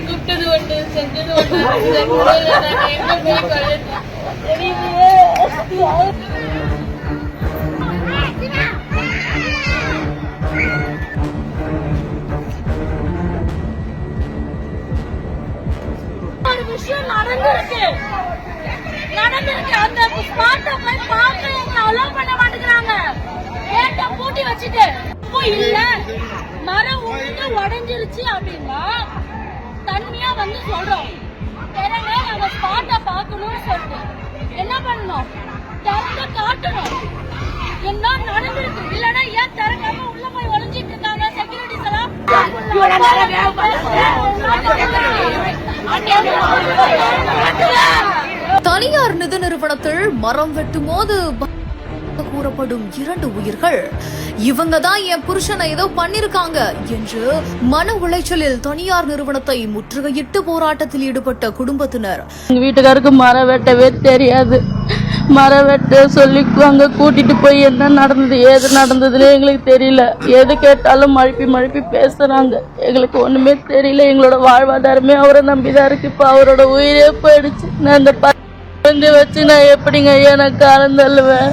கூப்பிட்டது ஒன்று செஞ்சது ஒன்று ஒரு விஷயம் நடந்திருக்கு. அந்த ஸ்பாட்டை போய் பார்க்க எங்களை அலோவ் பண்ண மாட்டேங்கிறாங்க. கேட்ட பூட்டி வச்சுட்டு இல்ல மரம் உடைஞ்சிருச்சு அப்படின்னா தனியா வந்து சொல்றோம். எனவே நாங்க ஸ்பாட்டை பார்க்கணும்னு சொல்லிட்டு என்ன பண்ணணும், திறந்து காட்டணும் என்ன நடந்திருக்கு. இல்லன்னா ஏன் திறக்காம உள்ள போய் ஒளிஞ்சிட்டு இருக்காங்க செக்யூரிட்டிஸ் எல்லாம். தனியார் நிதி நிறுவனத்தில் மரம் வெட்டும் போது கூறப்படும் 2 உயிர்கள் இவங்க தான் என் புருஷனை ஏதோ பண்ணிருக்காங்க என்று மன உளைச்சலில் தனியார் நிறுவனத்தை முற்றுகையிட்டு போராட்டத்தில் ஈடுபட்ட குடும்பத்தினர். எங்க வீட்டுக்காருக்கு மரம் வெட்டவே தெரியாது. மரம் வெட்ட சொல்லி அங்க கூட்டிட்டு போய் என்ன நடந்தது ஏது நடந்ததுன்னு எங்களுக்கு தெரியல. எது கேட்டாலும் மழுப்பி பேசுறாங்க. எங்களுக்கு ஒண்ணுமே தெரியல. எங்களோட வாழ்வாதாரமே அவரை நம்பிதான் இருக்கு. இப்ப அவரோட உயிரே போயிடுச்சு. நான் இந்த வச்சு நான் எப்படிங்க எனக்கு காலம் தள்ளுவேன்.